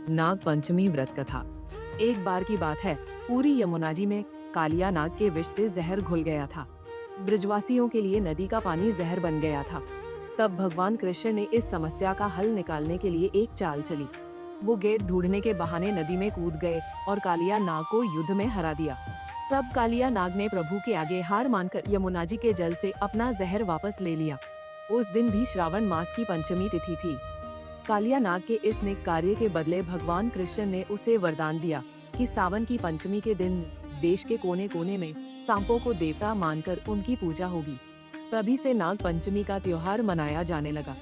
नाग पंचमी व्रत कथा। एक बार की बात है, पूरी यमुना जी में कालिया नाग के विष से जहर घुल गया था। ब्रजवासियों के लिए नदी का पानी जहर बन गया था। तब भगवान कृष्ण ने इस समस्या का हल निकालने के लिए एक चाल चली। वो गेद ढूंढने के बहाने नदी में कूद गए और कालिया नाग को युद्ध में हरा दिया। तब कालिया नाग ने प्रभु के आगे हार मानकर यमुना जी के जल से अपना जहर वापस ले लिया। उस दिन भी श्रावण मास की पंचमी तिथि थी। कालिया नाग के इस नेक कार्य के बदले भगवान कृष्ण ने उसे वरदान दिया कि सावन की पंचमी के दिन देश के कोने कोने में सांपों को देवता मानकर उनकी पूजा होगी। तभी से नाग पंचमी का त्योहार मनाया जाने लगा।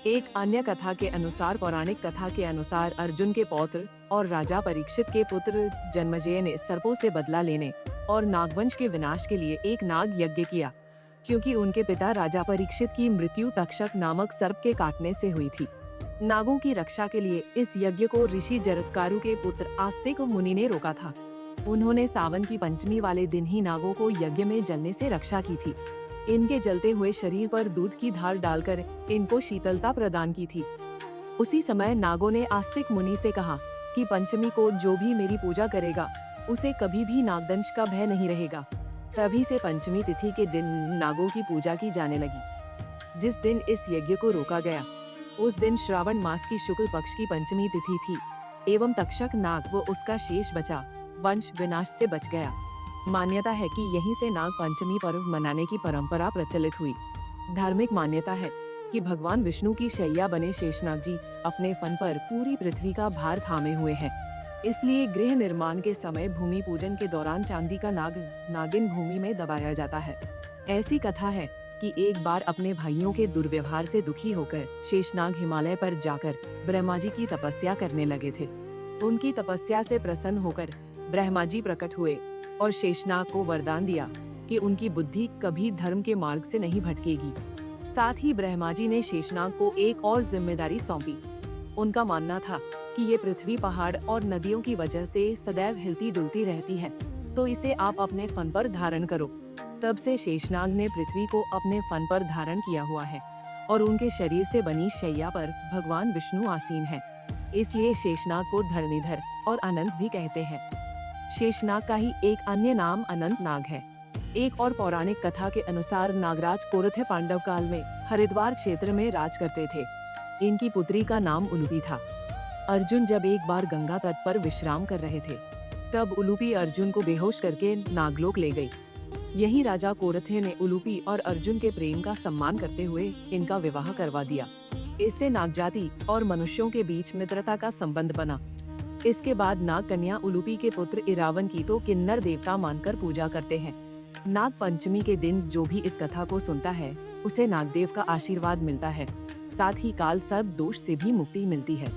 एक अन्य कथा के अनुसार, पौराणिक कथा के अनुसार, अर्जुन के पौत्र और राजा परीक्षित के पुत्र जन्मेजय ने सर्पों से बदला लेने और नागवंश के विनाश के लिए एक नाग यज्ञ किया, क्योंकि उनके पिता राजा परीक्षित की मृत्यु तक्षक नामक सर्प के काटने से हुई थी। नागों की रक्षा के लिए इस यज्ञ को ऋषि जरत्कारु के पुत्र आस्तिक मुनि ने रोका था। उन्होंने सावन की पंचमी वाले दिन ही नागों को यज्ञ में जलने से रक्षा की थी। इनके जलते हुए शरीर पर दूध की धार डालकर इनको शीतलता प्रदान की थी। उसी समय नागों ने आस्तिक मुनि से कहा कि पंचमी को जो भी मेरी पूजा करेगा उसे कभी भी नागदंश का भय नहीं रहेगा। तभी से पंचमी तिथि के दिन नागों की पूजा की जाने लगी। जिस दिन इस यज्ञ को रोका गया उस दिन श्रावण मास की शुक्ल पक्ष की पंचमी तिथि थी एवं तक्षक नाग व उसका शेष बचा वंश विनाश से बच गया। मान्यता है कि यहीं से नाग पंचमी पर्व मनाने की परंपरा प्रचलित हुई। धार्मिक मान्यता है कि भगवान विष्णु की शैया बने शेषनाग जी अपने फन पर पूरी पृथ्वी का भार थामे हुए हैं। इसलिए गृह निर्माण के समय भूमि पूजन के दौरान चांदी का नागिन भूमि में दबाया जाता है। ऐसी कथा है कि एक बार अपने भाइयों के दुर्व्यवहार से दुखी होकर शेषनाग हिमालय पर जाकर ब्रह्मा जी की तपस्या करने लगे थे। उनकी तपस्या से प्रसन्न होकर ब्रह्मा जी प्रकट हुए और शेषनाग को वरदान दिया कि उनकी बुद्धि कभी धर्म के मार्ग से नहीं भटकेगी। साथ ही ब्रह्मा जी ने शेषनाग को एक और जिम्मेदारी सौंपी। उनका मानना था कि ये पृथ्वी पहाड़ और नदियों की वजह से सदैव हिलती डुलती रहती है, तो इसे आप अपने फन पर धारण करो। तब से शेषनाग ने पृथ्वी को अपने फन पर धारण किया हुआ है और उनके शरीर से बनी शैया पर भगवान विष्णु आसीन है। इसलिए शेषनाग को धरणीधर और अनंत भी कहते हैं। शेषनाग का ही एक अन्य नाम अनंत नाग है। एक और पौराणिक कथा के अनुसार नागराज कोरथे पांडव काल में हरिद्वार क्षेत्र में राज करते थे। इनकी पुत्री का नाम उलूपी था। अर्जुन जब एक बार गंगा तट पर विश्राम कर रहे थे तब उलूपी अर्जुन को बेहोश करके नागलोक ले गई। यही राजा कोरथे ने उलूपी और अर्जुन के प्रेम का सम्मान करते हुए इनका विवाह करवा दिया। इससे नागजाति और मनुष्यों के बीच मित्रता का संबंध बना। इसके बाद नाग कन्या उलूपी के पुत्र इरावन की तो किन्नर देवता मानकर पूजा करते हैं। नाग पंचमी के दिन जो भी इस कथा को सुनता है उसे नागदेव का आशीर्वाद मिलता है। साथ ही काल सर्प दोष से भी मुक्ति मिलती है।